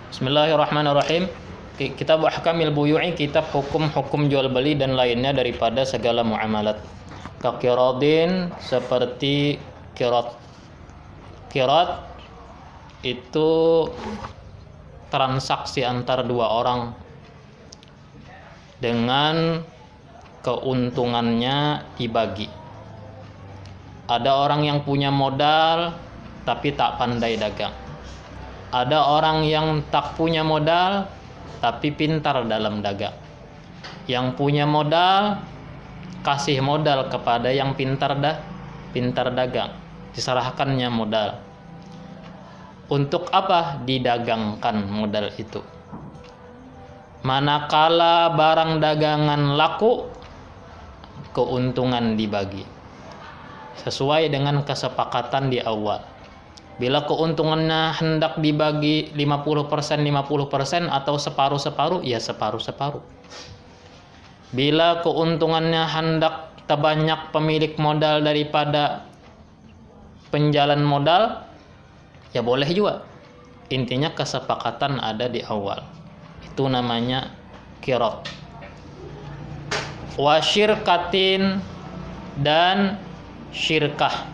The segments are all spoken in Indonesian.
Bismillahirrahmanirrahim. Kitab Ahkamil Buyu'i, kitab hukum-hukum jual beli dan lainnya daripada segala muamalat. Kaqiradin, seperti qirat. Qirat itu transaksi antara dua orang dengan keuntungannya dibagi. Ada orang yang punya modal tapi tak pandai dagang. Ada orang yang tak punya modal tapi pintar dalam dagang. Yang punya modal kasih modal kepada yang pintar dagang. Diserahkannya modal. Untuk apa didagangkan modal itu? Manakala barang dagangan laku, keuntungan dibagi sesuai dengan kesepakatan di awal. Bila keuntungannya hendak dibagi 50%, 50% atau separuh-separuh, ya separuh-separuh. Bila keuntungannya hendak terbanyak pemilik modal daripada penjalan modal, ya boleh juga. Intinya kesepakatan ada di awal. Itu namanya qirat. Wa syirkatin dan syirkah.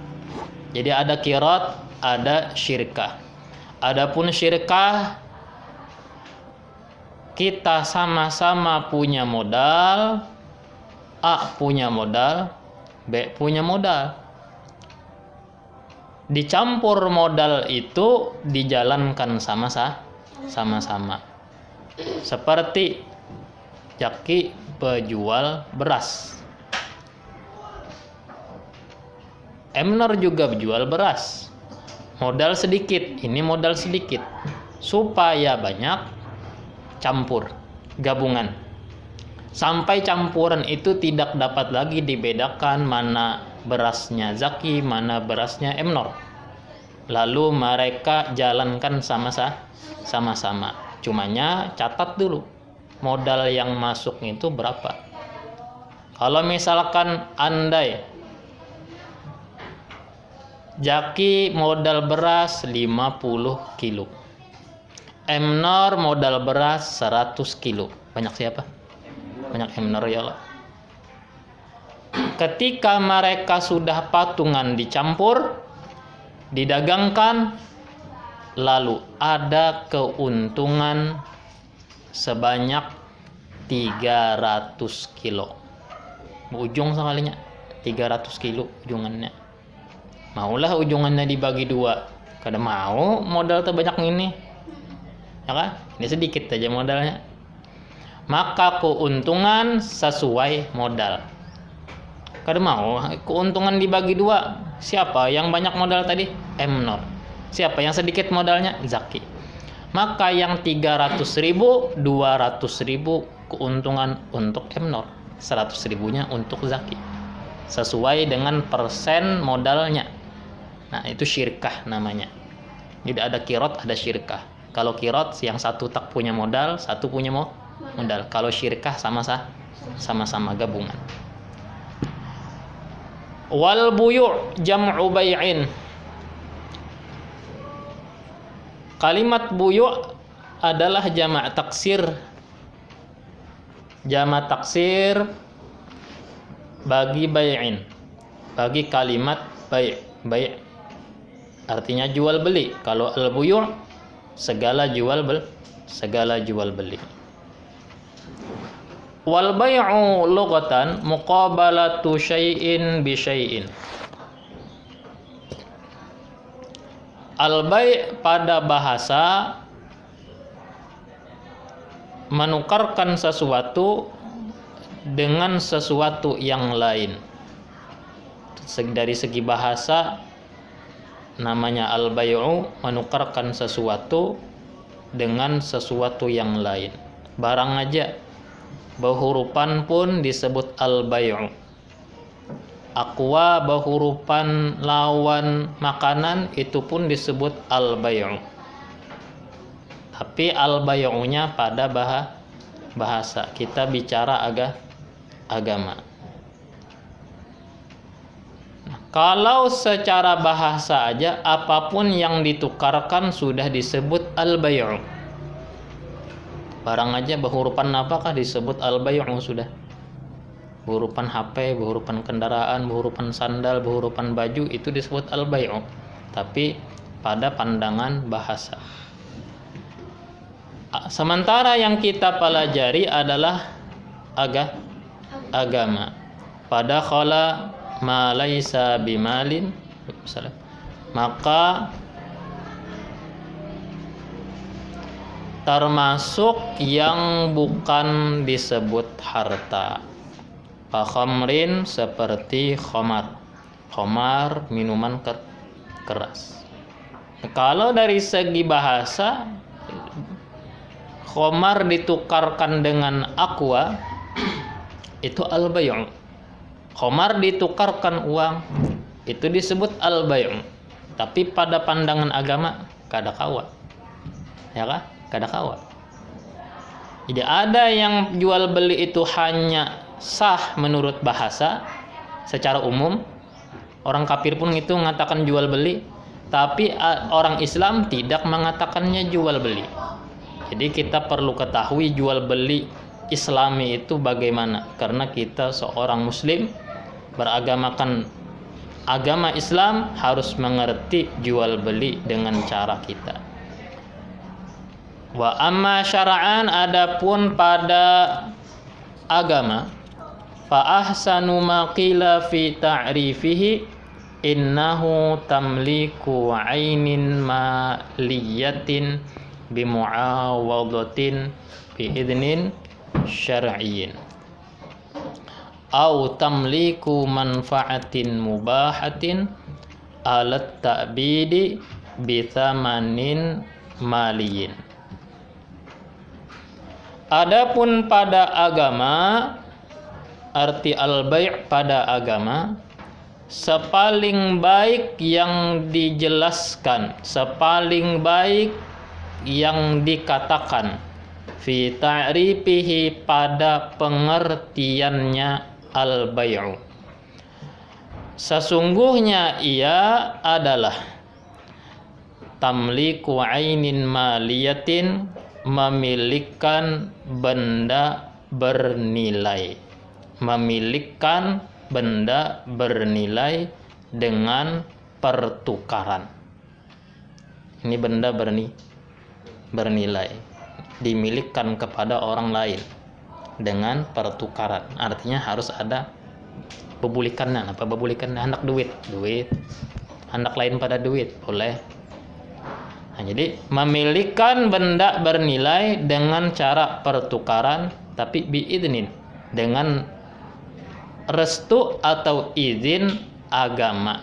Jadi ada qirat, ada syirkah. Adapun syirkah, kita sama-sama punya modal, A punya modal, B punya modal. Dicampur modal itu dijalankan sama-sama. Seperti Jaki penjual beras, Emnor juga jual beras. Modal sedikit, ini modal sedikit. Supaya banyak, campur, gabungan. Sampai campuran itu tidak dapat lagi dibedakan mana berasnya Zaki, mana berasnya Emnor. Lalu mereka jalankan sama-sama. Cumanya catat dulu modal yang masuk itu berapa. Kalau misalkan andai Jaki modal beras 50 kilo, Emnor modal beras 100 kilo. Banyak siapa? Banyak Emnor, ya Allah. Ketika mereka sudah patungan dicampur, didagangkan, lalu ada keuntungan sebanyak 300 kilo. Ujung sekalinya 300 kilo ujungannya. Maulah ujungannya dibagi dua. Kada mau modal terbanyak ini, ya kan? Ini sedikit aja modalnya. Maka keuntungan sesuai modal. Kada mau keuntungan dibagi dua. Siapa yang banyak modal tadi? Emnor. Siapa yang sedikit modalnya? Zaki. Maka yang 300.000, 200.000 keuntungan untuk Emnor, 100.000-nya untuk Zaki. Sesuai dengan persen modalnya. Nah, itu syirkah namanya. Jadi ada qirat, ada syirkah. Kalau qirat yang satu tak punya modal, satu punya modal. Kalau syirkah sama-sama gabungan. Wal buyu' jam'u bai'in. Kalimat buyu' adalah jamak taksir. Jamak taksir bagi bai'in. Bagi kalimat bai'. Artinya jual beli. Kalau al buyu' segala jual beli. Wal bai'u lughatan muqabalatu syai'in bi syai'in. Al bai' pada bahasa menukarkan sesuatu dengan sesuatu yang lain. Dari segi bahasa namanya al bai'u, menukarkan sesuatu dengan sesuatu yang lain. Barang aja berhurupan pun disebut al bai'u. Aqua berhurupan lawan makanan itu pun disebut al bai'u. Tapi al bai'unya pada bahasa. Kita bicara agama. Kalau secara bahasa aja apapun yang ditukarkan sudah disebut al-bay'u. Barang aja behurupan apakah disebut al-bay'u sudah. Behurupan HP, behurupan kendaraan, behurupan sandal, behurupan baju itu disebut al-bay'u. Tapi pada pandangan bahasa. Sementara yang kita pelajari adalah agama. Pada khala ma laisa bimalin, maka termasuk yang bukan disebut harta. Khamrin seperti khamar minuman keras. Kalau dari segi bahasa, khamar ditukarkan dengan aqua, itu al-bay'u. Khamar ditukarkan uang, itu disebut al-bay'u. Tapi pada pandangan agama kada kawa. Ya kan? Kada kawa. Jadi ada yang jual beli itu hanya sah menurut bahasa secara umum. Orang kafir pun itu mengatakan jual beli, tapi orang Islam tidak mengatakannya jual beli. Jadi kita perlu ketahui jual beli Islami itu bagaimana, karena kita seorang muslim beragamakan agama Islam harus mengerti jual beli dengan cara kita. Wa amma syara'an, adapun pada agama, fa ahsanu ma qila fi ta'rifihi innahu tamliku 'ainin maliyatin bimu'awadatin biidnin syar'iyyin au tamliku manfaatin mubahatin alat ta'bidi bithamanin maliyin. Adapun pada agama, arti al-bai' pada agama, sepaling baik yang dijelaskan, sepaling baik yang dikatakan fi ta'rifihi pada pengertiannya al-bai'u, sesungguhnya ia adalah tamliku ainin maliyatin, memilikan benda bernilai, memilikan benda bernilai dengan pertukaran. Ini benda bernilai dimilikan kepada orang lain dengan pertukaran. Artinya harus ada bebulikannya. Apa bebulikannya? Hendak duit, hendak lain pada duit, boleh. Nah, jadi memilikan benda bernilai dengan cara pertukaran, tapi biidnin, dengan restu atau izin agama.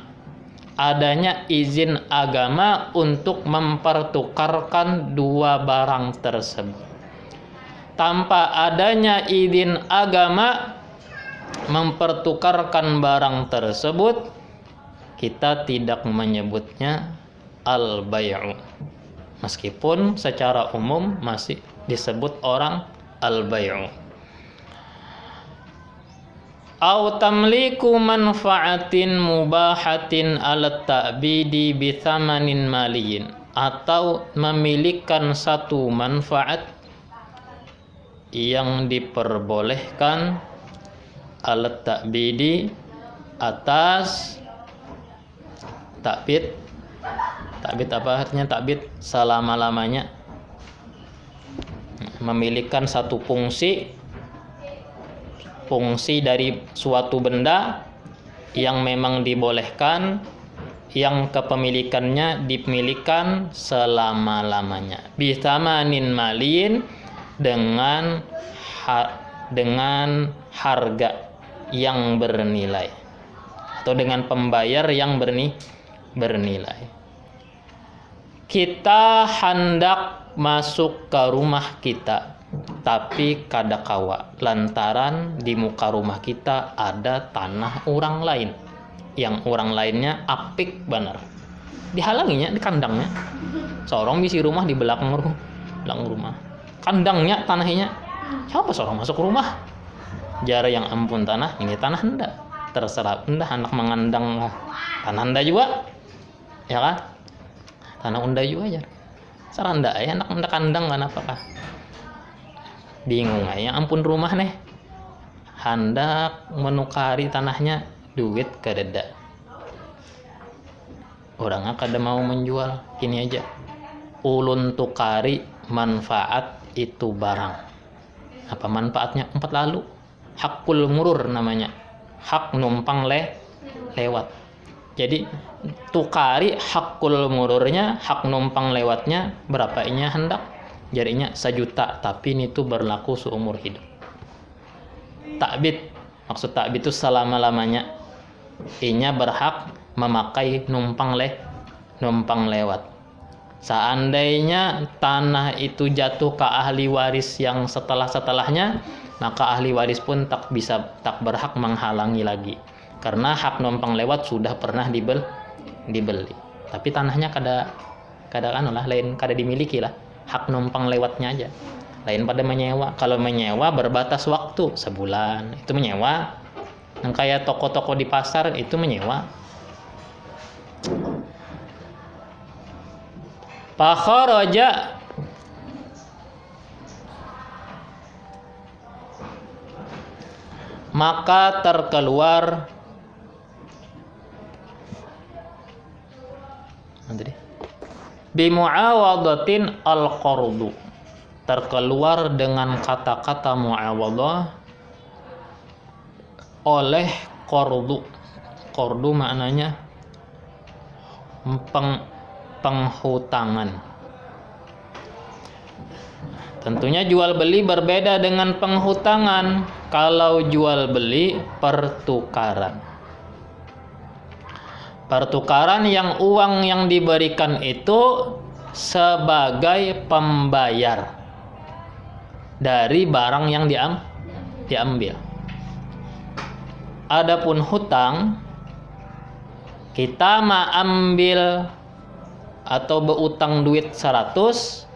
Adanya izin agama untuk mempertukarkan dua barang tersebut. Tanpa adanya izin agama mempertukarkan barang tersebut, kita tidak menyebutnya al-bai'u. Meskipun secara umum masih disebut orang al-bai'u. Au tamliku manfaatin mubahatin alat ta'bidi bithamanin maliyin, atau memilikan satu manfaat yang diperbolehkan alat ta'bidi atas takbid. Takbid apa artinya takbid? Selama-lamanya. Memilikan satu fungsi dari suatu benda yang memang dibolehkan, yang kepemilikannya dimilikan selama-lamanya. Bithamanin maliyin, dengan harga yang bernilai, atau dengan pembayar yang bernilai. Kita hendak masuk ke rumah kita, tapi kada kawa lantaran di muka rumah kita ada tanah orang lain, yang orang lainnya apik benar, dihalanginya di kandangnya. Seorang bisi rumah di belakang rumah, kandangnya tanahnya, siapa seorang masuk rumah jara yang ampun tanah ini tanah hendak, terserah hendak anak mengandang tanah hendak juga, ya kan, tanah unda juga aja seranda ya anak kandang kan apakah. bingung ya ampun rumah nih hendak menukari tanahnya duit kadeda. Orangnya kada mau menjual, ini aja ulun tukari manfaat itu barang. Apa manfaatnya? 4 lalu hakul murur namanya, hak numpang lewat. Jadi tukari hakul mururnya, hak numpang lewatnya berapa inya hendak, jadinya 1 juta, tapi ini tuh berlaku seumur hidup. Takbid, maksud takbid itu selama-lamanya inya berhak memakai numpang lewat. Seandainya tanah itu jatuh ke ahli waris yang setelahnya, maka ahli waris pun tak berhak menghalangi lagi, karena hak numpang lewat sudah pernah dibeli. Tapi tanahnya kada lain, kada dimiliki lah, hak numpang lewatnya aja. Lain pada menyewa. Kalau menyewa berbatas waktu sebulan, itu menyewa. Yang kayak toko-toko di pasar itu menyewa. Fakharaja maka terkeluar bimuawadatin al-qardu, terkeluar dengan kata-kata muawadah oleh qardu. Qardu maknanya penghutangan. Tentunya jual beli berbeda dengan penghutangan. Kalau jual beli pertukaran. Pertukaran yang uang yang diberikan itu sebagai pembayar dari barang yang diambil. Adapun hutang, kita ambil atau berutang duit 100,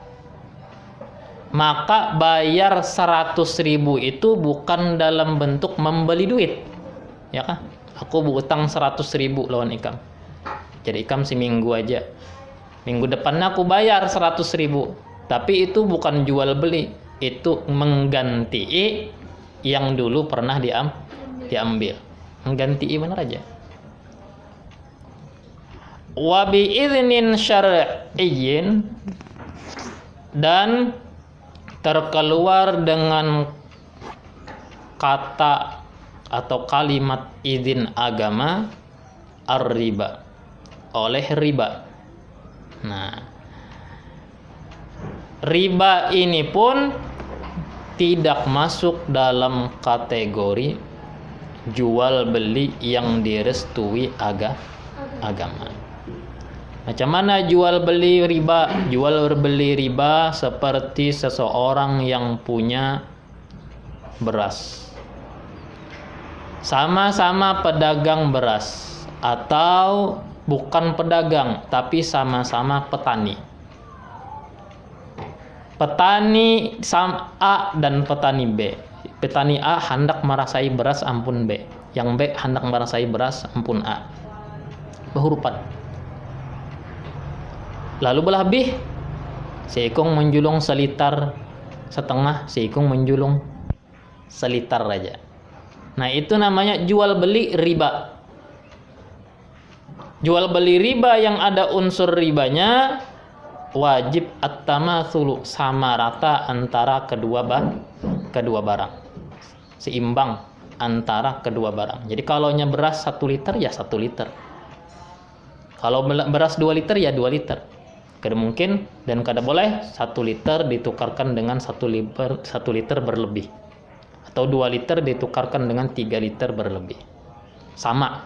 maka bayar 100.000 itu bukan dalam bentuk membeli duit, ya kan? Aku berutang 100.000 lawan Ikam, jadi Ikam seminggu aja, minggu depannya aku bayar 100.000, tapi itu bukan jual beli, itu mengganti yang dulu pernah diambil, mengganti benar aja. Wa bi idznin syar'iyyin, dan terkeluar dengan kata atau kalimat izin agama ar-riba, oleh riba. Nah, riba ini pun tidak masuk dalam kategori jual beli yang direstui agama. Macam mana jual beli riba? Jual beli riba seperti seseorang yang punya beras, sama-sama pedagang beras, atau bukan pedagang tapi sama-sama petani. Petani A dan petani B. Petani A hendak merasai beras ampun B, yang B hendak merasai beras ampun A. Behurupan. Lalu belah bih, seikung menjulung seliter setengah, seikung menjulung seliter aja. Nah, itu namanya jual beli riba. Jual beli riba yang ada unsur ribanya wajib at-tamatsulu, sama rata antara kedua barang, seimbang antara kedua barang. Jadi kalau beras 1 liter ya 1 liter, kalau beras 2 liter ya 2 liter. Kada mungkin dan kada boleh 1 liter ditukarkan dengan 1 liter berlebih, atau 2 liter ditukarkan dengan 3 liter berlebih, sama.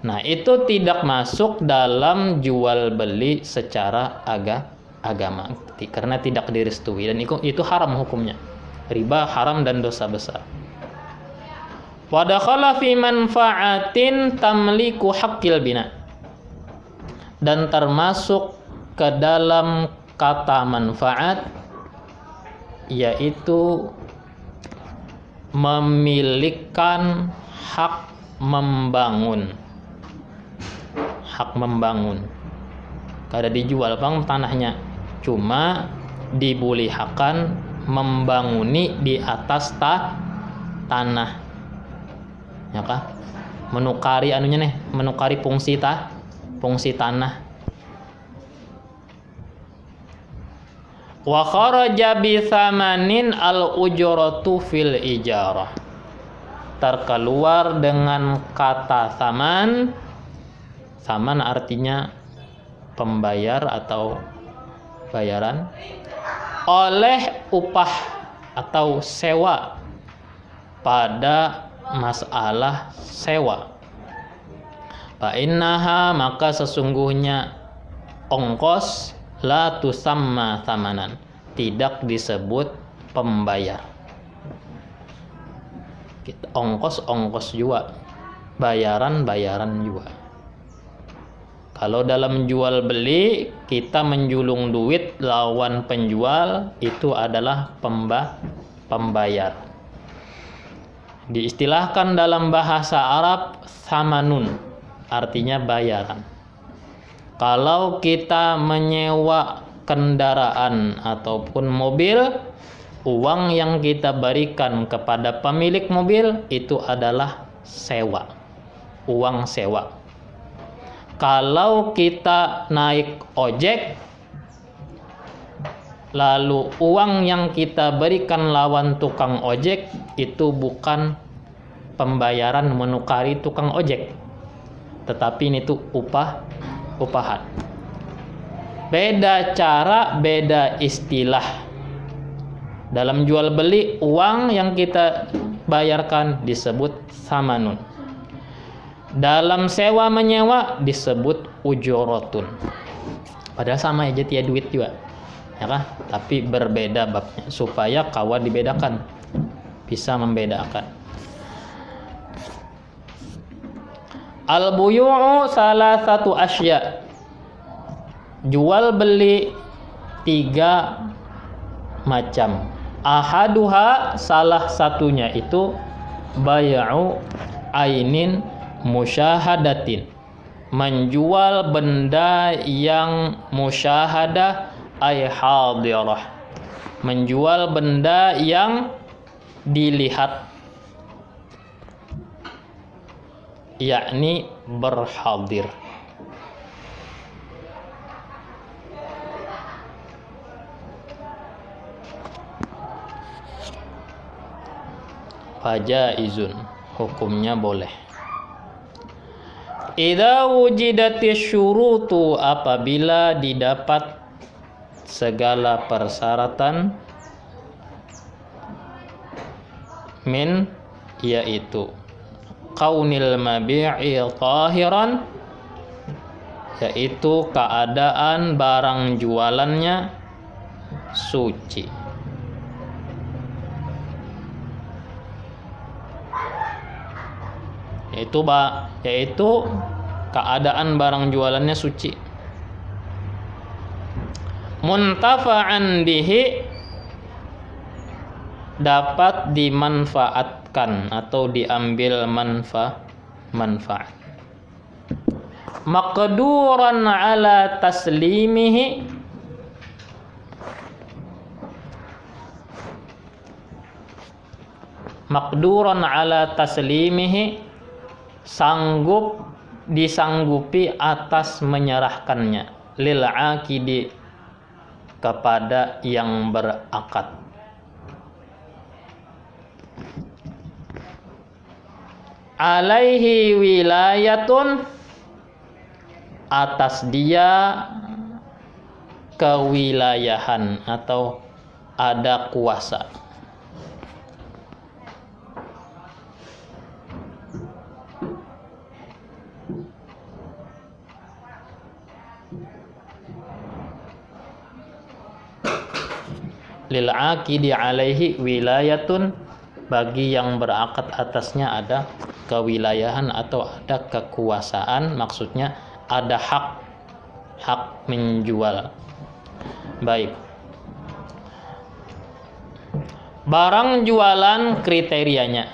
Nah, itu tidak masuk dalam jual beli secara agama, karena tidak direstui, dan itu haram hukumnya. Riba haram dan dosa besar. Wa dakhala fi manfaatin tamliku haqqil bina, dan termasuk ke dalam kata manfaat, yaitu memilikan hak membangun. Hak membangun. Kada dijual bang tanahnya, cuma dibolehkan membanguni di atas tanah, ya kah? Menukari menukari fungsi tanah. Wa kharaja bi thamanin al ujratu fil ijarah. Terkeluar dengan kata saman. Saman artinya pembayar atau bayaran, oleh upah atau sewa pada masalah sewa. Fa innaha, maka sesungguhnya ongkos, la tusamma samanan, tidak disebut pembayar. Ongkos juga, bayaran juga. Kalau dalam jual beli kita menjulung duit lawan penjual, itu adalah pembayar. Diistilahkan dalam bahasa Arab samanun, artinya bayaran. Kalau kita menyewa kendaraan ataupun mobil, uang yang kita berikan kepada pemilik mobil itu adalah sewa, uang sewa. Kalau kita naik ojek, lalu uang yang kita berikan lawan tukang ojek itu bukan pembayaran menukari tukang ojek, tetapi itu upahan. Beda cara, beda istilah. Dalam jual beli, uang yang kita bayarkan disebut samanun. Dalam sewa menyewa disebut ujurotun. Padahal sama aja, tiada duit juga, ya kan? Tapi berbeda babnya, supaya kawan dibedakan, bisa membedakan. Al-buyu'u salah satu asya. Jual beli 3 macam. Ahaduha, salah satunya itu bay'u ainin musyahadatin, menjual benda yang musyahadah ay hadirah, menjual benda yang dilihat, yakni berhadir. Fajaizun, hukumnya boleh. Idza wujidatis syurutu, apabila didapat segala persyaratan, min, yaitu kaunil mabi'i tahiran, yaitu keadaan barang jualannya suci. Yaitu keadaan barang jualannya suci. Muntafa'an bihi, dapat dimanfaatkan atau diambil manfaat. Maqduran ala taslimihi, maqduran ala taslimihi, disanggupi atas menyerahkannya, lil aqidi, kepada yang berakad. Alaihi wilayatun, atas dia kewilayahan atau ada kuasa. Lil aqidi alaihi wilayatun, bagi yang berakad atasnya ada kewilayahan atau ada kekuasaan, maksudnya ada hak menjual. Baik. Barang jualan kriterianya.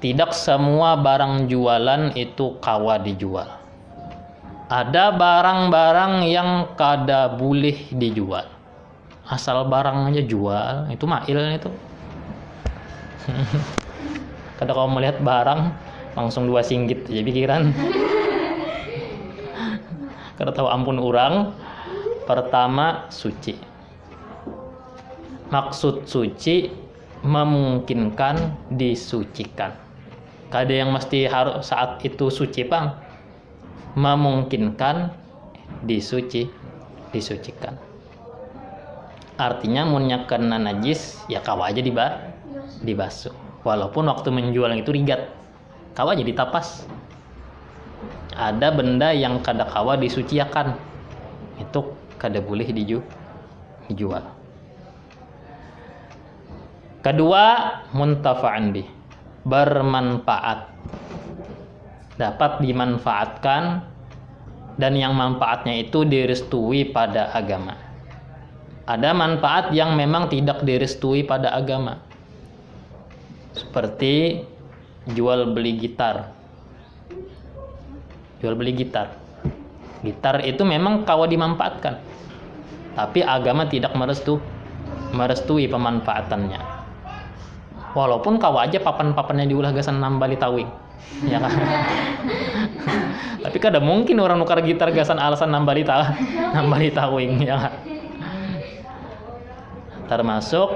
Tidak semua barang jualan itu kawa dijual. Ada barang-barang yang kada boleh dijual. asal barang aja jual, itu mail itu. Kadang kalau melihat barang langsung 2 singgit aja pikiran. Kada tahu ampun orang. Pertama, suci. Maksud suci memungkinkan disucikan. Kada yang mesti harus saat itu suci, Bang. Memungkinkan disucikan. Artinya munnya kena najis ya kawa aja dibasuh. Walaupun waktu menjual itu rigat, kawa aja ditapas. Ada benda yang kada kawa disuciakan, itu kada boleh dijual. Kedua, muntafa'an bih, bermanfaat, dapat dimanfaatkan, dan yang manfaatnya itu direstui pada agama. Ada manfaat yang memang tidak direstui pada agama, seperti jual beli gitar. Gitar itu memang kawa dimanfaatkan, tapi agama tidak merestui pemanfaatannya. Walaupun kawa aja papan-papannya diulah gasan nambali tawing, ya kan? Tapi kada mungkin orang nukar gitar gasan alasan nambali tawing, ya kan? Termasuk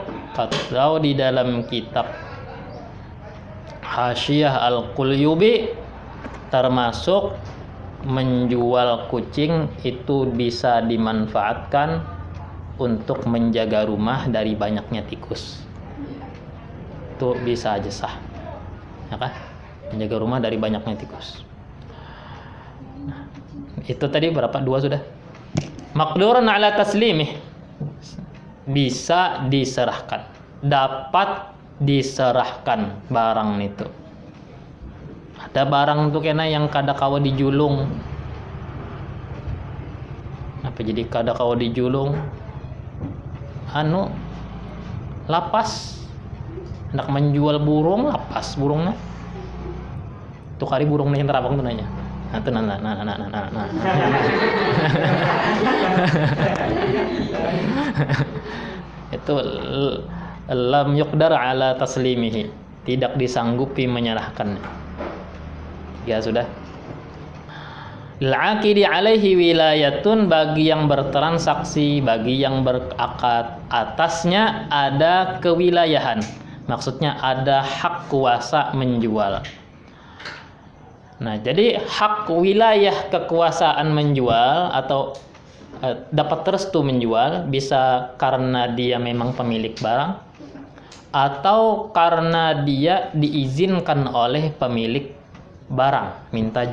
kalau di dalam kitab Hasyiyah Al-Qulyubi, termasuk menjual kucing itu bisa dimanfaatkan untuk menjaga rumah dari banyaknya tikus. Itu bisa aja sah, ya kan? Menjaga rumah dari banyaknya tikus. Nah, itu tadi berapa? 2 sudah. Maqdurun ala taslimih, bisa diserahkan, dapat diserahkan barang itu. Ada barang tuh kena yang kada kawa dijulung. Apa jadi kada kawa dijulung? Lapas. Hendak menjual burung, lapas burungnya. Tuh kali burungnya yang terabang tuh nanya. Nah. Itu lam yuqdar ala taslimihi, tidak disanggupi menyerahkannya. Ya sudah. Al-aqidi alaihi wilayatun, bagi yang bertransaksi, bagi yang berakad atasnya ada kewilayahan. Maksudnya ada hak kuasa menjual. Nah, jadi hak wilayah kekuasaan menjual atau dapat restu menjual bisa karena dia memang pemilik barang atau karena dia diizinkan oleh pemilik barang, minta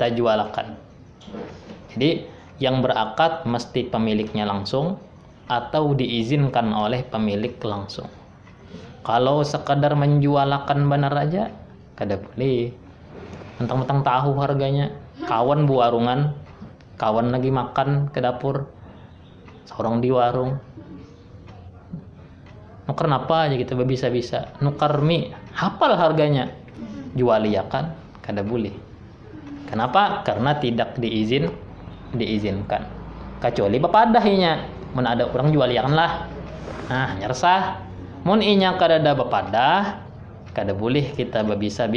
jualakan. Jadi yang berakad mesti pemiliknya langsung atau diizinkan oleh pemilik langsung. Kalau sekadar menjualakan benar aja kada boleh. Mentang-mentang tahu harganya, kawan bu warungan, kawan lagi makan ke dapur, seorang di warung, nuker apa aja gitu, bisa nukar mie, hafal harganya, jualiakan, kada boleh. Kenapa? Karena tidak diizinkan. Kecuali bapadahinya, mun ada orang jualiakan lah, nah nyersah. Mun inya kada ada bapadah, kada boleh kita bisa.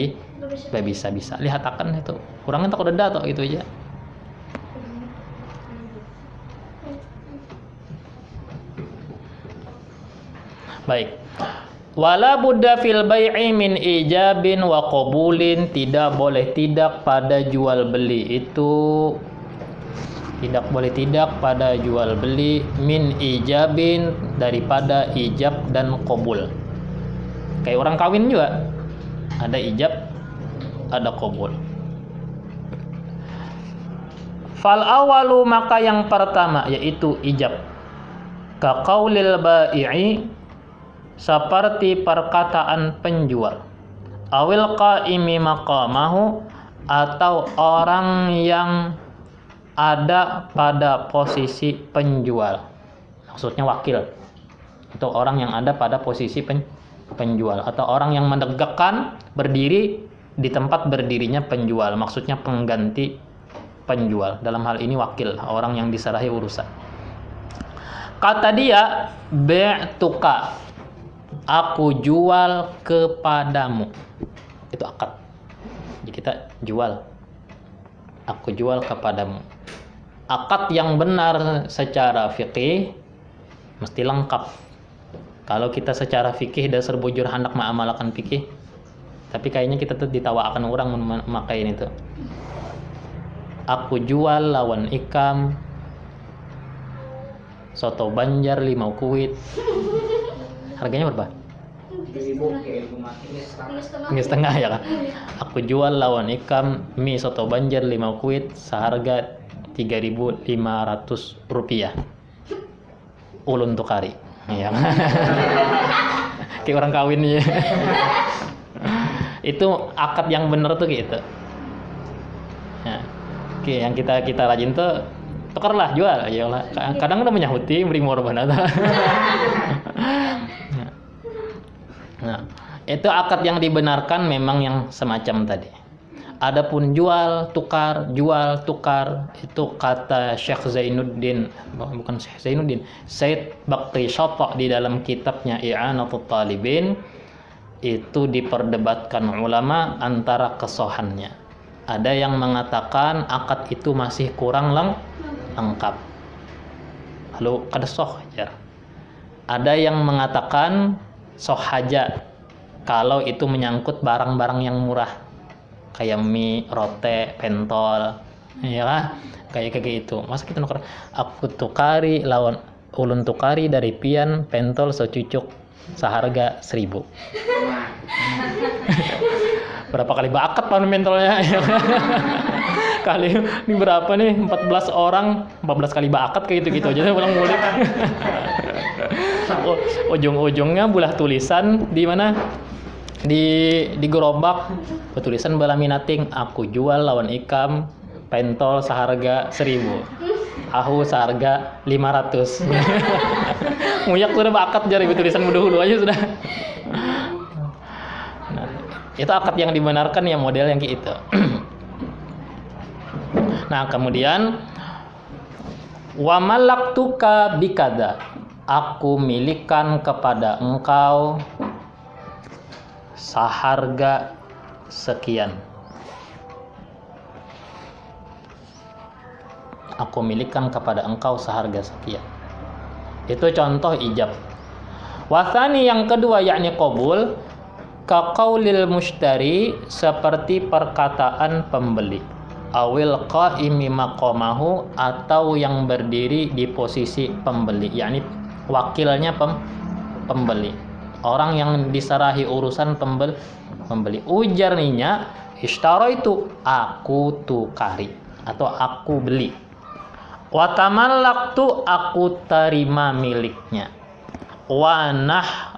Lihat akan itu, kurangnya tak ada atau itu aja. Baik. Wala budda fil bai'i min ijabin wa qabulin, tidak boleh tidak pada jual beli itu, tidak boleh tidak pada jual beli min ijabin, daripada ijab dan qabul. Kayak orang kawin juga ada ijab, ada qabul. Fal awalu, maka yang pertama yaitu ijab. Ka qaulil bai'i, seperti perkataan penjual. Awil qaimi maqamahu, atau orang yang ada pada posisi penjual. Maksudnya wakil. Itu orang yang ada pada posisi penjual, atau orang yang menegakkan berdiri di tempat berdirinya penjual. Maksudnya pengganti penjual. Dalam hal ini wakil, orang yang diserahi urusan. Kata dia, bi'tuka, aku jual kepadamu. Itu akad. Jadi kita jual. Aku jual kepadamu. Akad yang benar secara fikih mesti lengkap. Kalau kita secara fikih dasar bujur hendak mengamalkan fikih, tapi kayaknya kita tuh ditawakan orang memakai ini tuh. Aku jual lawan ikam soto Banjar 5 kuit. Harganya berapa? 3,5 ya kan? Aku jual lawan ikam mie soto Banjar 5 kuit seharga 3.500 rupiah. Ulun tukari. Ya. Kayak orang kawin ya. Itu akad yang bener tuh gitu. Ya. Oke, yang kita rajin tuh tukarlah jual ya lah. Kadang udah menyahuti beri morban atau. Nah, itu akad yang dibenarkan memang yang semacam tadi. Adapun jual tukar itu kata Syekh Zainuddin, bukan Syekh Zainuddin, Said Bakri Syata di dalam kitabnya I'anatul Talibin, itu diperdebatkan ulama antara kesohannya. Ada yang mengatakan akad itu masih kurang lengkap, lalu kada soh aja. Ada yang mengatakan soh aja kalau itu menyangkut barang-barang yang murah kayak mie, rote, pentol, ya kan? Kayak itu. Masa kita nuker aku tukari lawan ulun tukari dari pian pentol secucuk seharga 1.000. Berapa kali bakat pan pentolnya? Kali ini berapa nih? 14 orang, 14 kali bakat kayak gitu-gitu aja pulang mulik. Ujung-ujungnya bulah tulisan di mana? Di gerobak tulisan balaminating, aku jual lawan ikam pentol seharga 1.000, tahu seharga 500. Nguyak sudah bakat jari tulisan dulu aja sudah. Nah, itu akad yang dibenarkan ya, model yang kayak itu. Nah, kemudian wa malaktuka bikada, aku milikan kepada engkau seharga sekian. Aku milikan kepada engkau seharga sekian. Itu contoh ijab. Wasani yang kedua yakni qabul, ka qaulil mushtari, seperti perkataan pembeli. Awil qaimi maqamahu, atau yang berdiri di posisi pembeli, yakni wakilnya pembeli. Orang yang diserahi urusan pembeli. Ujarnya ishtara itu aku tukari atau aku beli. Watamallaktu, aku terima miliknya. Wanahwiha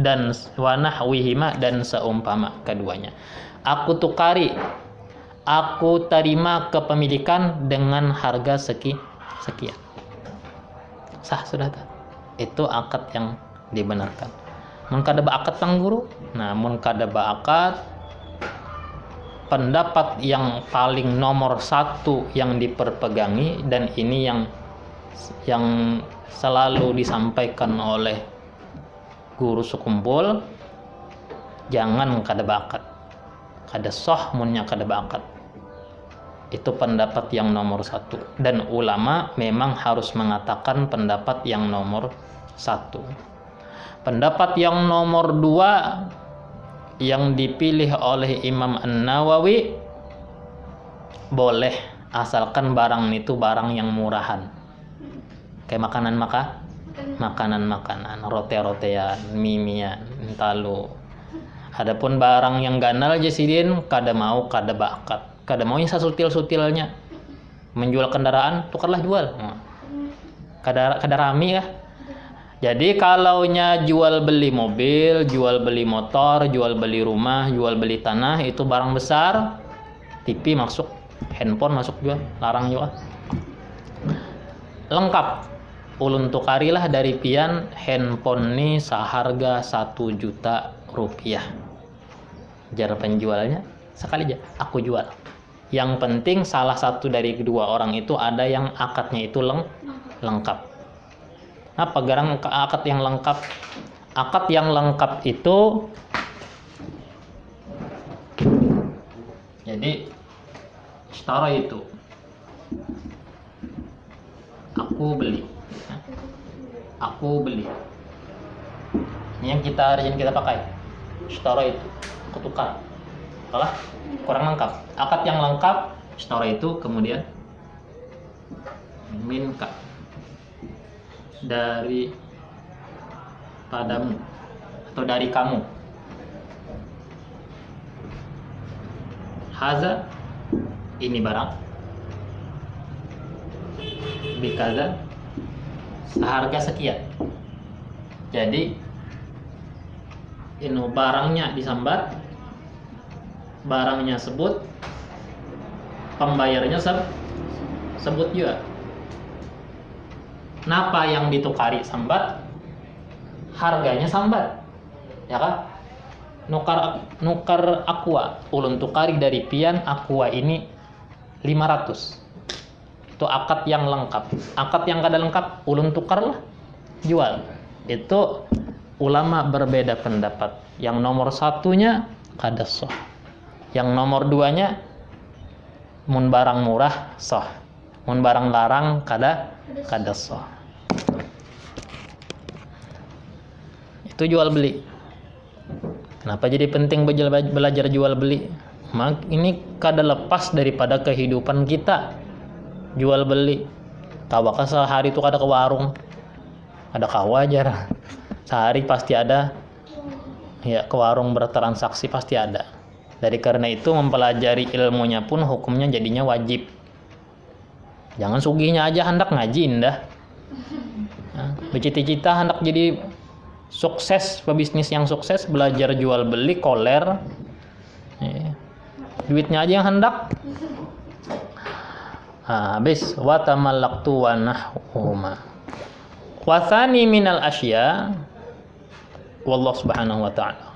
dan wanahwihima, dan seumpama keduanya. Aku tukari, aku terima kepemilikan dengan harga sekian. Sah sudah tak? Itu akad yang dibenarkan. Mun kada baakat sang guru. Nah, mun kada baakat, pendapat yang paling nomor 1 yang diperpegangi, dan ini yang selalu disampaikan oleh guru sekumpul, jangan kada baakat. Kada soh munnya kada baakat. Itu pendapat yang nomor 1, dan ulama memang harus mengatakan pendapat yang nomor 1. Pendapat yang nomor 2 yang dipilih oleh Imam An-Nawawi, boleh asalkan barang itu barang yang murahan, kayak makanan, rote-rotean, mimian, talu. Adapun barang yang ganal jasidin, kada mau, kada bakat, kada mau yang sasutil-sutilnya. Menjual kendaraan, tukarlah jual. Kada rami kah? Jadi kalaunya jual beli mobil, jual beli motor, jual beli rumah, jual beli tanah, itu barang besar. TV masuk, handphone masuk juga, larang juga. Lengkap. Ulun tukarilah dari pian handphone ini seharga 1 juta rupiah. Jar penjualnya sekali aja, aku jual. Yang penting salah satu dari kedua orang itu ada yang akadnya itu lengkap. Apa garang akad yang lengkap? Akad yang lengkap itu jadi setara itu aku beli. Ini yang hari ini kita pakai. Setara itu aku tukar. Kalah kurang lengkap. Akad yang lengkap setara itu kemudian minka dari padamu atau dari kamu. Haza ini barang bikaza seharga sekian. Jadi ini barangnya disambar, barangnya sebut, pembayarnya sebut juga. Napa yang ditukari sambat, harganya sambat, ya kan? Nukar aqua, ulun tukari dari pian aqua ini 500. Itu akad yang lengkap. Akad yang kada lengkap, ulun tukar lah, jual. Itu ulama berbeda pendapat. Yang nomor satunya kada sah. Yang nomor duanya mun barang murah sah. Mun barang larang kada sah. Itu jual beli. Kenapa jadi penting belajar jual beli? Ini kada lepas daripada kehidupan kita. Jual beli. Tawaka sehari itu kada ke warung. Ada kau wajar. Sehari pasti ada. Ya, ke warung bertransaksi pasti ada. Dari karena itu mempelajari ilmunya pun hukumnya jadinya wajib. Jangan sugihnya aja hendak ngaji indah. Bercita-cita hendak jadi sukses, pebisnis yang sukses, belajar jual beli koler. Duitnya aja yang hendak. Habis wa tamallaqtu wa nahuma. Wa tsani minal asya wallahu subhanahu wa ta'ala